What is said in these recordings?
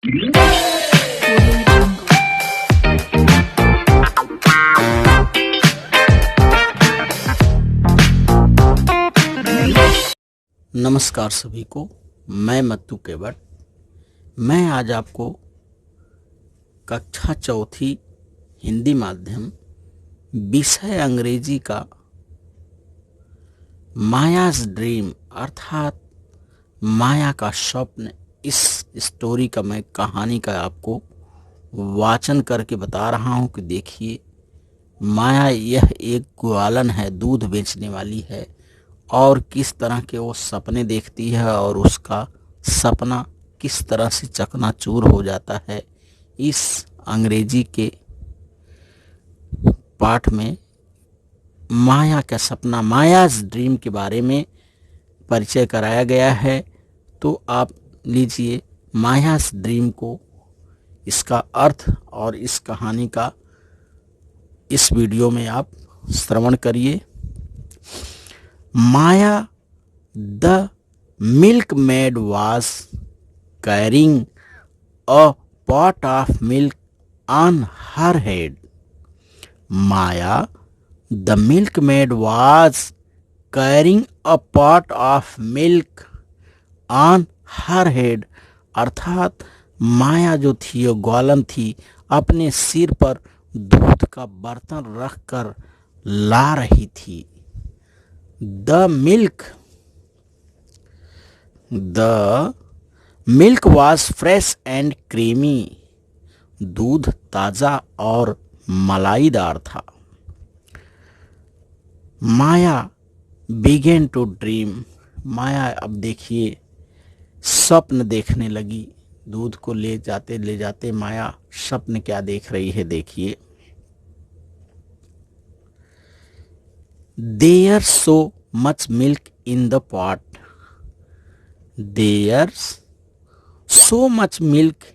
नमस्कार सभी को, मैं मत्तू केवट। मैं आज आपको कक्षा चौथी हिंदी माध्यम विषय अंग्रेजी का मायाज ड्रीम अर्थात माया का स्वप्न, इस स्टोरी का मैं कहानी का आपको वाचन करके बता रहा हूं कि देखिए, माया यह एक ग्वालन है, दूध बेचने वाली है और किस तरह के वो सपने देखती है और उसका सपना किस तरह से चकनाचूर हो जाता है। इस अंग्रेजी के पाठ में माया का सपना, मायाज ड्रीम के बारे में परिचय कराया गया है। तो आप लीजिए मायाज ड्रीम को, इसका अर्थ और इस कहानी का इस वीडियो में आप श्रवण करिए। Maya, the milkmaid, was carrying a pot of milk on her head. Maya, the milkmaid, was carrying a pot of milk on her head. अर्थात माया जो थी, वो ग्वालन थी, अपने सिर पर दूध का बर्तन रखकर ला रही थी। The milk was fresh and creamy. दूध ताजा और मलाईदार था। माया began to dream. माया अब देखिए स्वप्न देखने लगी। दूध को ले जाते माया स्वप्न क्या देख रही है, देखिए। There's so much milk in the pot. There's so much milk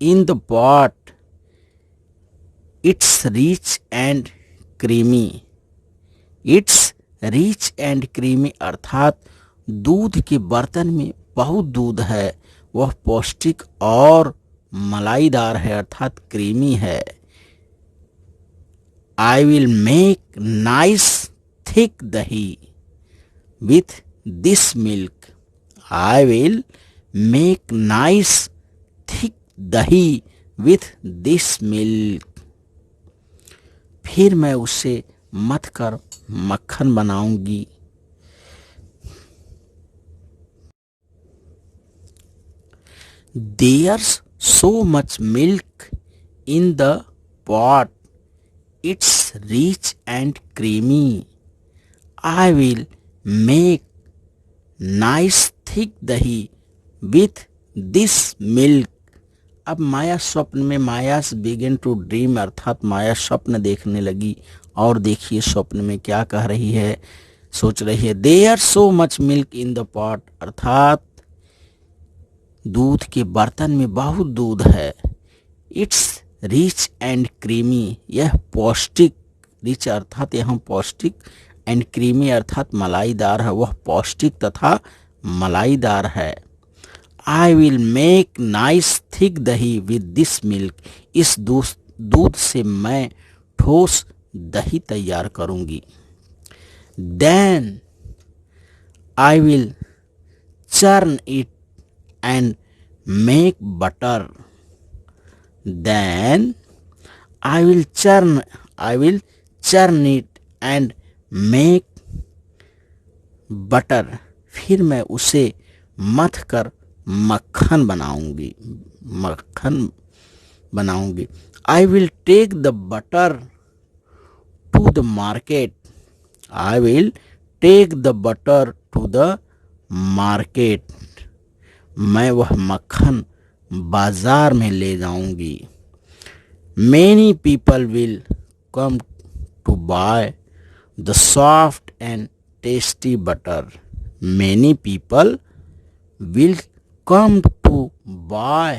in the pot. It's rich and creamy. It's rich and creamy अर्थात दूध के बर्तन में बहुत दूध है, वह पौष्टिक और मलाईदार है अर्थात क्रीमी है। I will make nice thick dahi with this milk. I will make nice thick dahi with this milk. फिर मैं उसे मथ कर मक्खन बनाऊंगी। There's so much milk in the pot. It's rich and creamy. I will make nice thick dahi with this milk. अब माया स्वप्न में, मायास बिगेन टू ड्रीम अर्थात माया स्वप्न देखने लगी। और देखिए स्वप्न में क्या कह रही है, सोच रही है। There so much milk in the pot अर्थात दूध के बर्तन में बहुत दूध है। इट्स रिच एंड क्रीमी, यह पौष्टिक, रिच अर्थात यहाँ पौष्टिक, एंड क्रीमी अर्थात मलाईदार है, वह पौष्टिक तथा मलाईदार है। I will make nice thick dahi with this milk, इस दूध से मैं ठोस दही तैयार करूंगी। Then I will churn it and make butter. Then I will churn it and make butter, फिर मैं उसे मथ कर मक्खन बनाऊंगी। I will take the butter to the market. I will take the butter to the market, मैं वह मक्खन बाजार में ले जाऊंगी। Many people will come to buy the soft and tasty butter. Many people will come to buy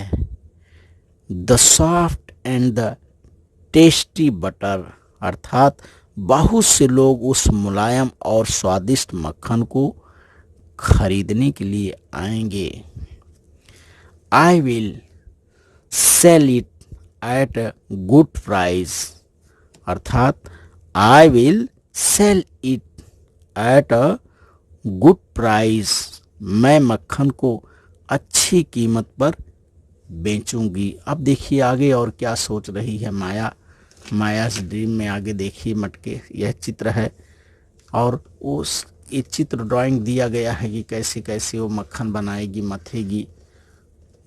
the soft and the tasty butter. अर्थात बहुत से लोग उस मुलायम और स्वादिष्ट मक्खन को खरीदने के लिए आएंगे। I will sell it at a good price, अर्थात I will sell it at a good price, मैं मक्खन को अच्छी कीमत पर बेचूंगी। अब देखिए आगे और क्या सोच रही है माया। मायास ड्रीम में आगे देखिए मटके, यह चित्र है और उस ये चित्र ड्राइंग दिया गया है कि कैसे कैसे वो मक्खन बनाएगी, मथेगी,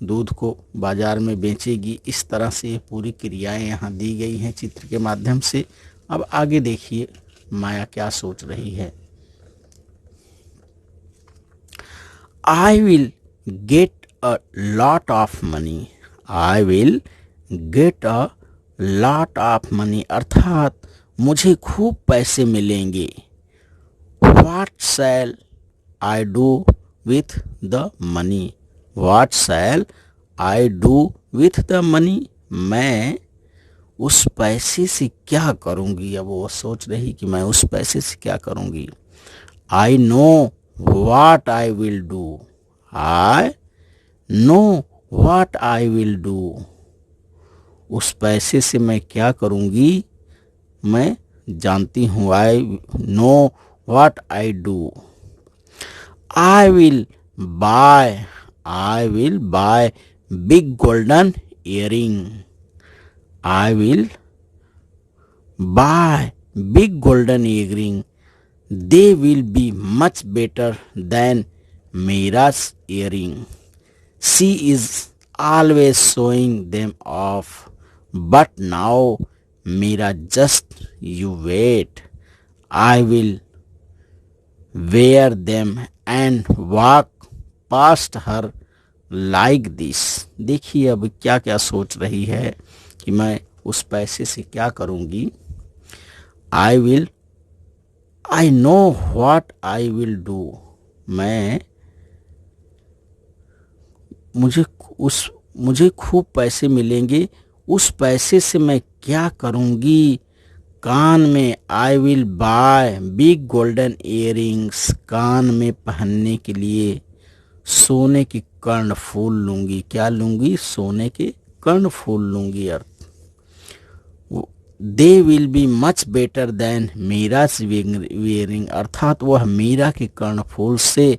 दूध को बाजार में बेचेगी। इस तरह से ये पूरी क्रियाएं यहाँ दी गई हैं चित्र के माध्यम से। अब आगे देखिए माया क्या सोच रही है। I will get a lot of money, I will get a lot of money, अर्थात मुझे खूब पैसे मिलेंगे। What shell I do with the money, what shell I do with the money, मैं उस पैसे से क्या करूंगी। अब वो सोच रही कि मैं उस पैसे से क्या करूंगी। I know what I will do, I know what I will do, उस पैसे से मैं क्या करूंगी मैं जानती हूँ। I know what I do. I will bye, I will buy big golden earring, I will buy big golden earring, they will be much better than Mira's earring. She is always showing them off, but now Mira, just you wait. I will wear them and walk past her like this. देखिए अब क्या क्या सोच रही है कि मैं उस पैसे से क्या करूंगी। I will I know what I will do, मैं मुझे खूब पैसे मिलेंगे, उस पैसे से मैं क्या करूंगी। कान में I will buy big golden earrings, कान में पहनने के लिए सोने के कर्णफूल लूंगी। क्या लूंगी? सोने के कर्णफूल लूंगी। They will be much better than Meera's wearing, अर्थात वह मीरा के कर्णफूल से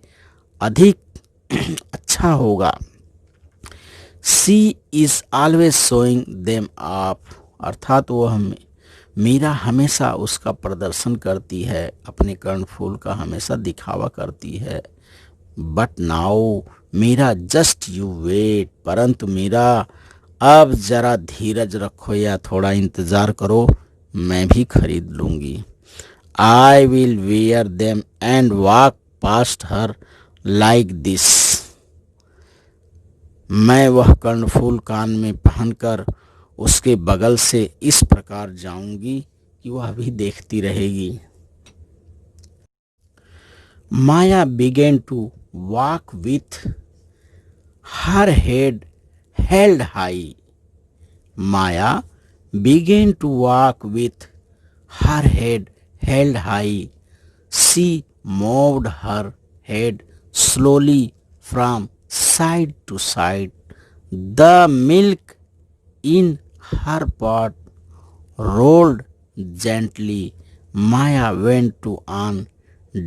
अधिक अच्छा होगा। She is always showing them off, अर्थात वह मीरा हमेशा उसका प्रदर्शन करती है, अपने कर्णफूल का हमेशा दिखावा करती है। But now Meera just you wait, परंतु मीरा अब जरा धीरज रखो या थोड़ा इंतजार करो, मैं भी खरीद लूंगी। I will wear them and walk past her like this, मैं वह कर्णफूल कान में पहनकर उसके बगल से इस प्रकार जाऊंगी कि वह भी देखती रहेगी। Maya began to walk with her head held high. Maya began to walk with her head held high. She moved her head slowly from side to side. The milk in her pot rolled gently. Maya went to on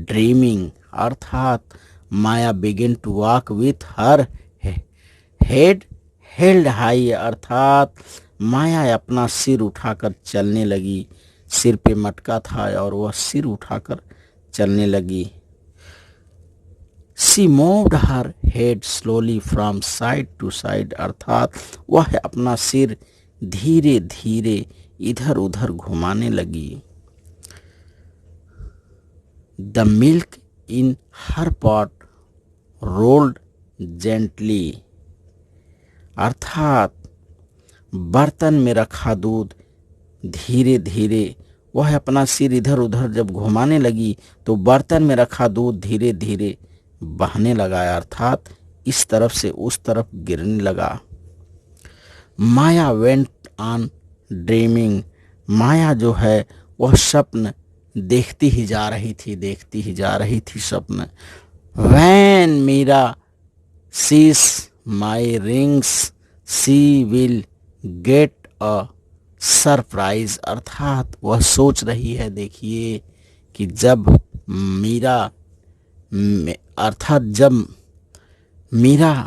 dreaming, अर्थात Maya began to walk with her head held high, अर्थात माया अपना सिर उठाकर चलने लगी। सिर पे मटका था और वह सिर उठाकर चलने लगी। She moved her head slowly from side to side, अर्थात वह अपना सिर धीरे धीरे इधर उधर घुमाने लगी। The milk in her pot rolled gently, अर्थात बर्तन में रखा दूध धीरे धीरे, वह अपना सिर इधर उधर जब घुमाने लगी तो बर्तन में रखा दूध धीरे धीरे बहने लगा, अर्थात इस तरफ से उस तरफ गिरने लगा। माया वेंट ऑन ड्रीमिंग, माया जो है वह स्वप्न देखती ही जा रही थी, देखती ही जा रही थी स्वप्न। When Meera sees my rings she will get a surprise, अर्थात वह सोच रही है, देखिए, कि जब मीरा अर्थात जब Meera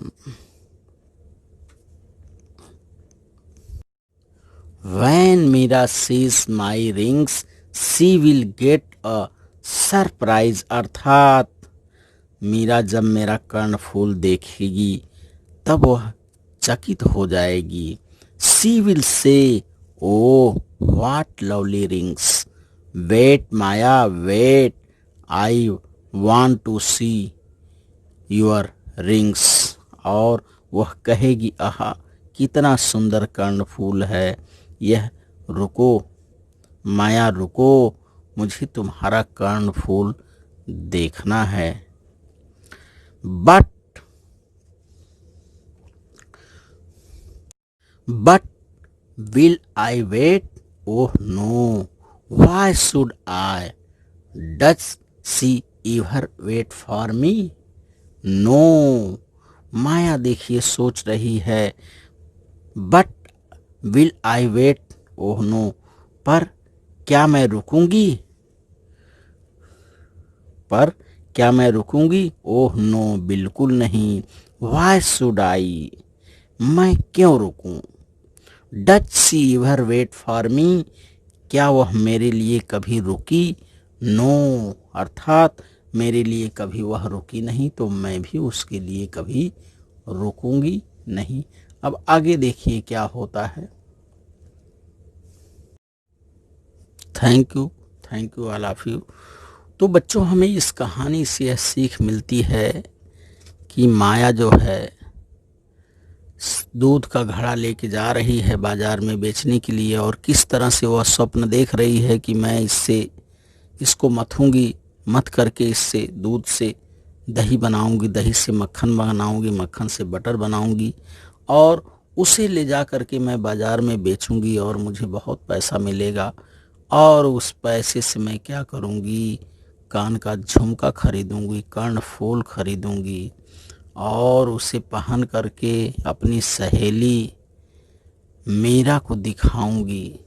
When Mira sees my rings, she will get a surprise, अर्थात मीरा जब मेरा कर्णफूल देखेगी तब वह चकित हो जाएगी। She will say, "Oh, what lovely rings! Wait, Maya, wait! I want to see your rings." और वह कहेगी, आहा, कितना सुंदर कर्णफूल है यह, रुको माया रुको, मुझे तुम्हारा कर्णफूल देखना है। But will I wait? Oh no, why should I? Does she ever wait for me? No, Maya देखिए सोच रही है, but will I wait? Oh no, पर क्या मैं रुकूंगी? पर क्या मैं रुकूंगी? ओह नो, बिल्कुल नहीं। Why should I? मैं क्यों रुकूं? Does she ever wait for me? क्या वह मेरे लिए कभी रुकी? नो, अर्थात मेरे लिए कभी वह रुकी नहीं, तो मैं भी उसके लिए कभी रुकूंगी नहीं। अब आगे देखिए क्या होता है। Thank you all of you. तो बच्चों, हमें इस कहानी से यह सीख मिलती है कि माया जो है दूध का घड़ा लेके जा रही है बाजार में बेचने के लिए, और किस तरह से वह स्वप्न देख रही है कि मैं इसको मथूंगी, मथ करके इससे दूध से दही बनाऊंगी, दही से मक्खन बनाऊंगी, मक्खन से बटर बनाऊंगी, और उसे ले जा करके मैं बाजार में बेचूंगी और मुझे बहुत पैसा मिलेगा, और उस पैसे से मैं क्या करूंगी, कान का झुमका खरीदूंगी, कर्णफूल खरीदूंगी, और उसे पहन करके अपनी सहेली मीरा को दिखाऊंगी,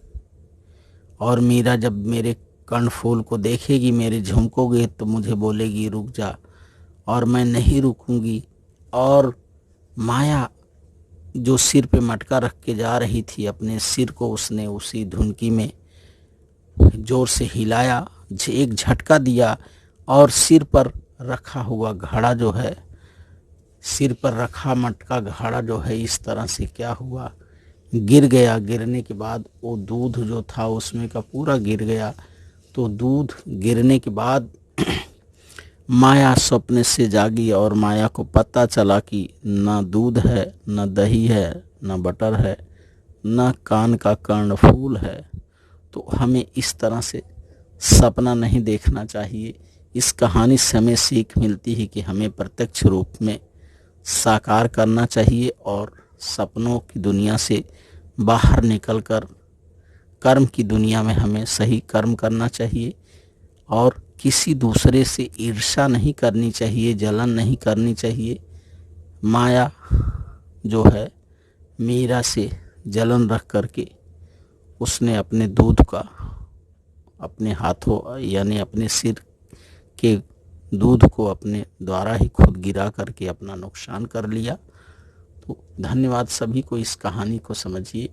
और मीरा जब मेरे कर्णफूल को देखेगी, मेरे झुमकों के, तो मुझे बोलेगी रुक जा, और मैं नहीं रुकूंगी। और माया जो सिर पे मटका रख के जा रही थी, अपने सिर को उसने उसी धुनकी में जोर से हिलाया, एक झटका दिया, और सिर पर रखा हुआ घड़ा जो है, सिर पर रखा मटका घड़ा जो है, इस तरह से क्या हुआ, गिर गया। गिरने के बाद वो दूध जो था उसमें का पूरा गिर गया। तो दूध गिरने के बाद माया सपने से जागी, और माया को पता चला कि ना दूध है, ना दही है, ना बटर है, ना कान का कर्णफूल है। तो हमें इस तरह से सपना नहीं देखना चाहिए। इस कहानी से हमें सीख मिलती है कि हमें प्रत्यक्ष रूप में साकार करना चाहिए, और सपनों की दुनिया से बाहर निकलकर कर्म की दुनिया में हमें सही कर्म करना चाहिए, और किसी दूसरे से ईर्ष्या नहीं करनी चाहिए, जलन नहीं करनी चाहिए। माया जो है मीरा से जलन रख करके उसने अपने दूध का अपने हाथों यानी अपने सिर के दूध को अपने द्वारा ही खुद गिरा करके अपना नुकसान कर लिया। तो धन्यवाद सभी को, इस कहानी को समझिए।